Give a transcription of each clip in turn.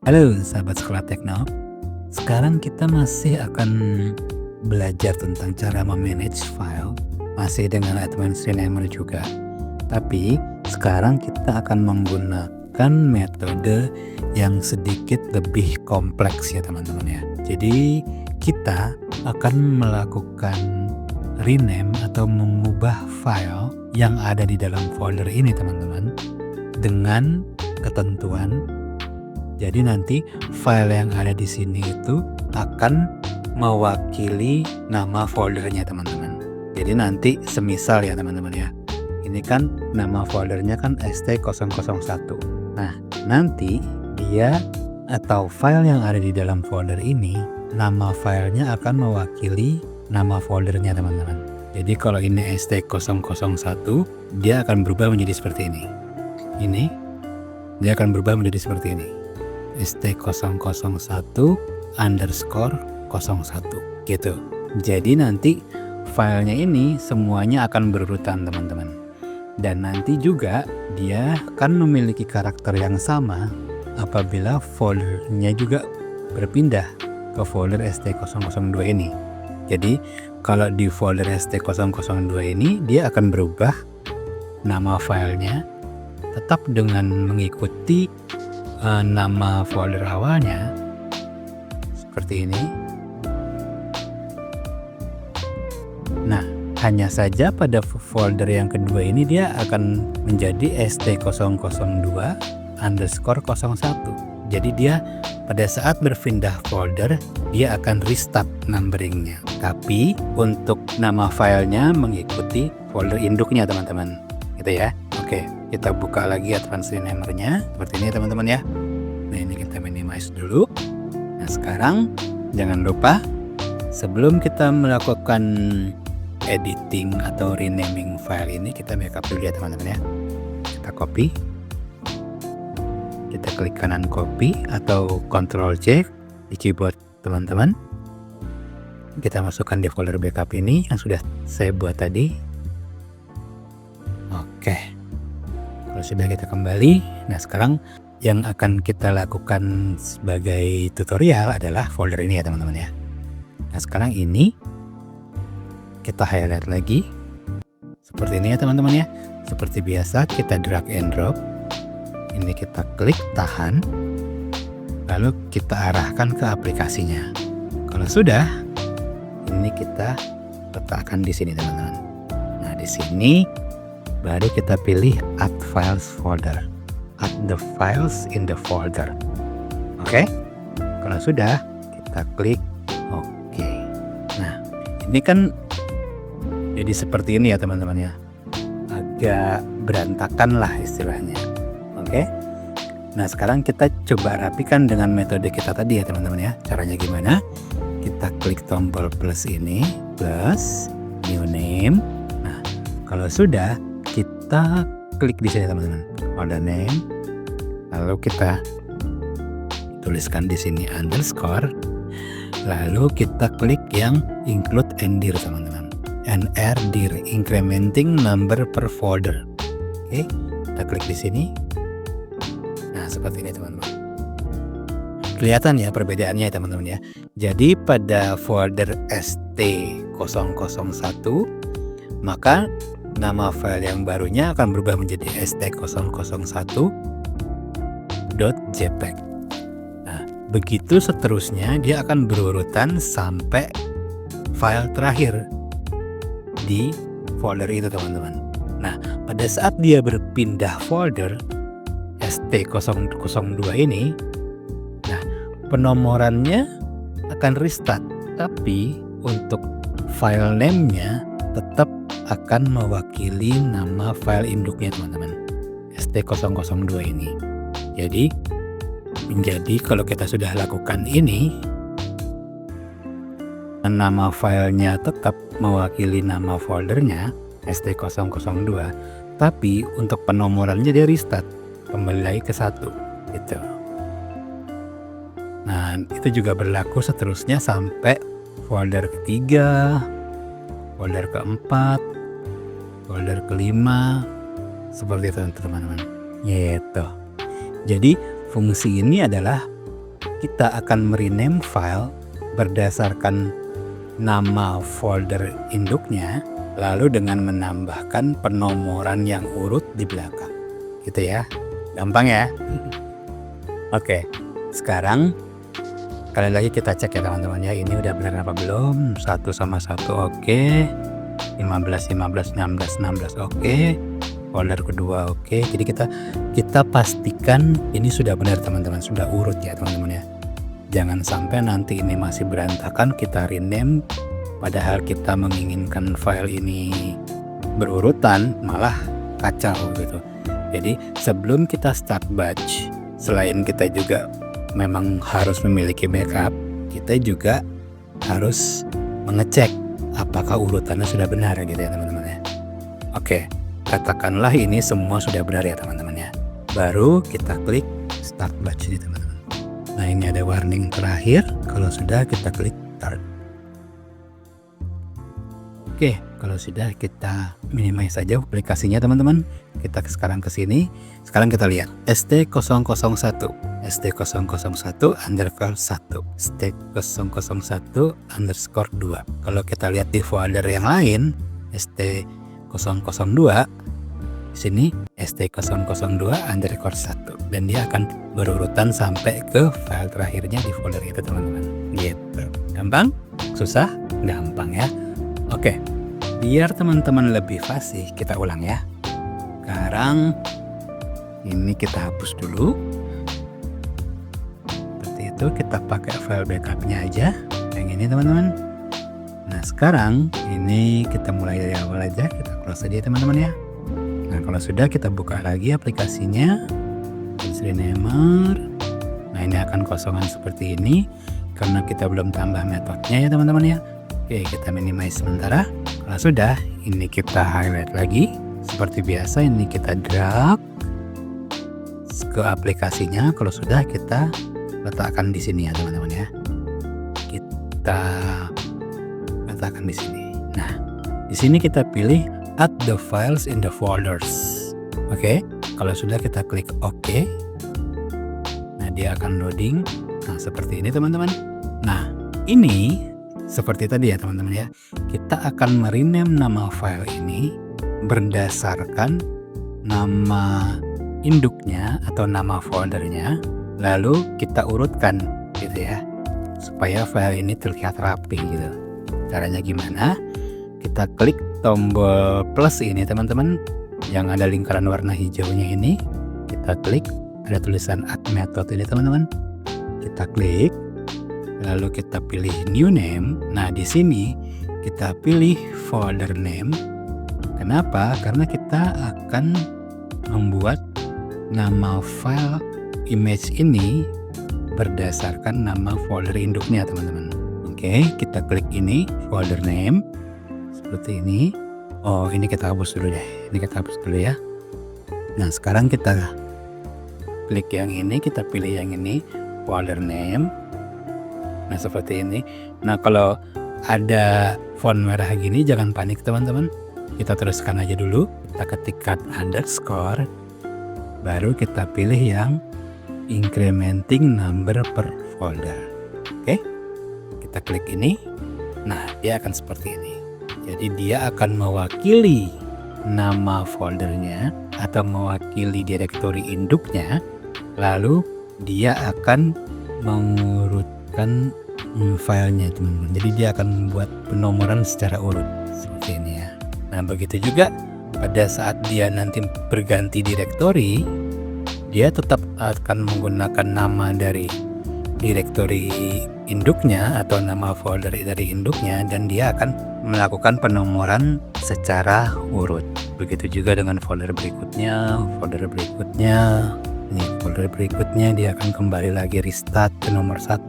Halo sahabat sekolah Tekno, sekarang kita masih akan belajar tentang cara memanage file, masih dengan Advanced Rename juga. Tapi sekarang kita akan menggunakan metode yang sedikit lebih kompleks ya teman-teman ya. Jadi kita akan melakukan rename atau mengubah file yang ada di dalam folder ini teman-teman dengan ketentuan. Jadi nanti file yang ada di sini itu akan mewakili nama foldernya teman-teman. Jadi nanti semisal ya teman-teman ya. Ini kan nama foldernya kan ST001. Nah, nanti dia atau file yang ada di dalam folder ini, nama filenya akan mewakili nama foldernya teman-teman. Jadi kalau ini ST001, dia akan berubah menjadi seperti ini. Ini dia akan berubah menjadi seperti ini. ST001_01 gitu. Jadi nanti filenya ini semuanya akan berurutan teman-teman. Dan nanti juga dia akan memiliki karakter yang sama apabila foldernya juga berpindah ke folder ST002 ini. Jadi kalau di folder ST002 ini dia akan berubah nama filenya tetap dengan mengikuti nama folder awalnya seperti ini. Nah, hanya saja pada folder yang kedua ini dia akan menjadi ST002_01. Jadi dia pada saat berpindah folder dia akan restart numberingnya. Tapi untuk nama filenya mengikuti folder induknya teman-teman. Gitu ya. Oke, kita buka lagi Advanced Renamer-nya seperti ini teman-teman ya. Nah, ini kita minimize dulu. Nah, sekarang jangan lupa sebelum kita melakukan editing atau renaming file ini, kita backup dulu ya teman-teman ya. Kita copy. Kita klik kanan copy atau Ctrl C di keyboard teman-teman. Kita masukkan di folder backup ini yang sudah saya buat tadi. Oke. Kalau sudah kita kembali, nah sekarang yang akan kita lakukan sebagai tutorial adalah folder ini ya teman-teman ya. Nah sekarang ini kita highlight lagi seperti ini ya teman-teman ya. Seperti biasa kita drag and drop. Ini kita klik tahan, lalu kita arahkan ke aplikasinya. Kalau sudah, ini kita letakkan di sini teman-teman. Nah di sini baru kita pilih add files folder, add the files in the folder. Oke, kalau sudah kita klik oke. Nah ini kan jadi seperti ini ya teman-teman ya, agak berantakan lah istilahnya. Oke, nah sekarang kita coba rapikan dengan metode kita tadi ya teman-teman ya. Caranya gimana? Kita klik tombol plus ini, plus new name. Nah kalau sudah, kita klik di sini teman-teman, folder name, lalu kita tuliskan di sini underscore, lalu kita klik yang include and dir teman-teman, nr dir, incrementing number per folder. Oke, kita klik di sini. Nah seperti ini teman-teman. Kelihatan ya perbedaannya ya teman-teman ya. Jadi pada folder ST001 maka nama file yang barunya akan berubah menjadi ST001.jpg. Nah, begitu seterusnya dia akan berurutan sampai file terakhir di folder itu teman-teman. Nah, pada saat dia berpindah folder ST002 ini, nah penomorannya akan restart, tapi untuk file name-nya tetap akan mewakili nama file induknya teman-teman, ST002 ini. Jadi kalau kita sudah lakukan ini, nama filenya tetap mewakili nama foldernya ST002, tapi untuk penomorannya dia restart, kembali lagi ke 1 gitu. Nah itu juga berlaku seterusnya sampai folder ketiga, folder keempat, folder kelima, seperti itu teman-teman. Gitu. Jadi fungsi ini adalah kita akan merename file berdasarkan nama folder induknya, lalu dengan menambahkan penomoran yang urut di belakang. Gitu ya. Gampang ya? Oke, sekarang kali lagi kita cek ya teman-teman ya, ini udah benar apa belum. 1 sama 1 oke, 15, 16 oke, folder kedua oke. Jadi kita pastikan ini sudah benar teman-teman, sudah urut ya teman-teman ya. Jangan sampai nanti ini masih berantakan kita rename padahal kita menginginkan file ini berurutan, malah kacau gitu. Jadi sebelum kita start batch, selain kita juga memang harus memiliki backup, kita juga harus mengecek apakah urutannya sudah benar gitu ya teman-teman ya. Oke, katakanlah ini semua sudah benar ya teman-teman ya. Baru kita klik start batch ini teman-teman. Nah ini ada warning terakhir, kalau sudah kita klik start. Oke, kalau sudah kita minimize saja aplikasinya teman-teman. Kita sekarang ke sini. Sekarang kita lihat ST001 underscore 1 ST001 underscore 2. Kalau kita lihat di folder yang lain ST002, di sini ST002 underscore 1, dan dia akan berurutan sampai ke file terakhirnya di folder itu teman-teman. Gitu. Gampang? Susah? Gampang ya. Oke, biar teman-teman lebih fasih kita ulang ya. Sekarang ini kita hapus dulu. Seperti itu, kita pakai file backupnya aja yang ini teman-teman. Nah sekarang ini kita mulai dari awal aja, kita close aja teman-teman ya. Nah kalau sudah, kita buka lagi aplikasinya, renamer. Nah ini akan kosongan seperti ini karena kita belum tambah metodenya ya teman-teman ya. Oke, kita minimize sementara. Kalau sudah, ini kita highlight lagi seperti biasa. Ini kita drag ke aplikasinya. Kalau sudah, kita letakkan di sini ya teman-teman ya. Kita letakkan di sini. Nah, di sini kita pilih add the files in the folders. Oke, kalau sudah kita klik OK. Nah, dia akan loading. Nah, seperti ini teman-teman. Nah, ini seperti tadi ya teman-teman ya. Kita akan merename nama file ini berdasarkan nama induknya atau nama foldernya, lalu kita urutkan gitu ya, supaya file ini terlihat rapi gitu. Caranya gimana? Kita klik tombol plus ini teman-teman, yang ada lingkaran warna hijaunya ini. Kita klik, ada tulisan add method ini teman-teman. Kita klik, lalu kita pilih new name. Nah di sini kita pilih folder name. Kenapa? Karena kita akan membuat nama file image ini berdasarkan nama folder induknya teman-teman. Oke, kita klik ini folder name seperti ini. Oh ini kita hapus dulu deh. Ini kita hapus dulu ya. Nah sekarang kita klik yang ini, kita pilih yang ini folder name. Nah seperti ini. Nah kalau ada font merah gini jangan panik teman-teman. Kita teruskan aja dulu. Kita ketikkan underscore. Baru kita pilih yang incrementing number per folder. Oke. Kita klik ini. Nah dia akan seperti ini. Jadi dia akan mewakili nama foldernya atau mewakili direktori induknya. Lalu dia akan mengurutkan filenya teman-teman. Jadi dia akan membuat penomoran secara urut seperti ini ya. Nah begitu juga pada saat dia nanti berganti direktori, dia tetap akan menggunakan nama dari direktori induknya atau nama folder dari induknya, dan dia akan melakukan penomoran secara urut. Begitu juga dengan folder berikutnya. Ini folder berikutnya dia akan kembali lagi restart ke nomor 1.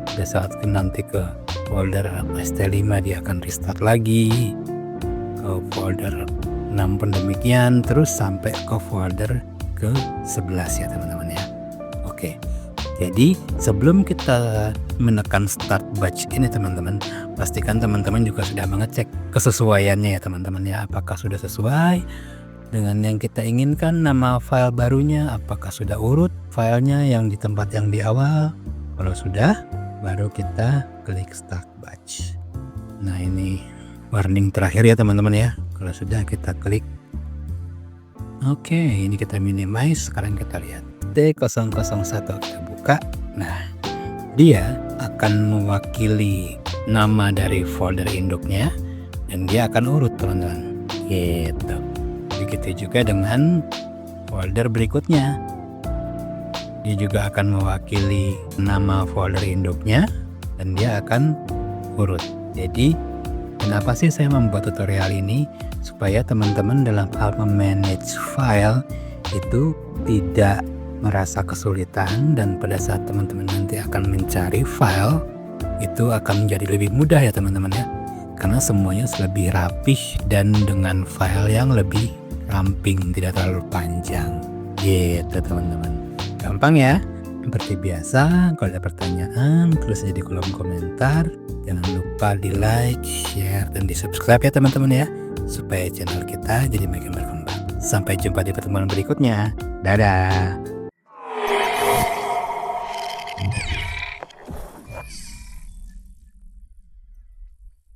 Pada saat nanti ke folder ST5 dia akan restart lagi ke folder 6 pun demikian, terus sampai ke folder ke 11 ya teman-teman ya. Oke, jadi sebelum kita menekan start batch ini teman-teman, pastikan teman-teman juga sudah mengecek kesesuaiannya ya teman-teman ya. Apakah sudah sesuai dengan yang kita inginkan nama file barunya, apakah sudah urut filenya yang di tempat yang di awal. Kalau sudah, baru kita klik Start Batch. Nah, ini warning terakhir ya teman-teman ya. Kalau sudah, kita klik. Oke, ini kita minimize. Sekarang kita lihat T001 kita buka. Nah, dia akan mewakili nama dari folder induknya dan dia akan urut teman-teman. Gitu. Begitu juga dengan folder berikutnya. Dia juga akan mewakili nama folder induknya dan dia akan urut. Jadi, kenapa sih saya membuat tutorial ini? Supaya teman-teman dalam hal memanage file itu tidak merasa kesulitan, dan pada saat teman-teman nanti akan mencari file itu akan menjadi lebih mudah ya teman-teman ya, karena semuanya lebih rapih dan dengan file yang lebih ramping, tidak terlalu panjang gitu teman-teman. Gampang ya. Seperti biasa, kalau ada pertanyaan tulis aja di kolom komentar. Jangan lupa di like, share, dan di subscribe ya teman-teman ya, supaya channel kita jadi makin berkembang. Sampai jumpa di pertemuan berikutnya. Dadah.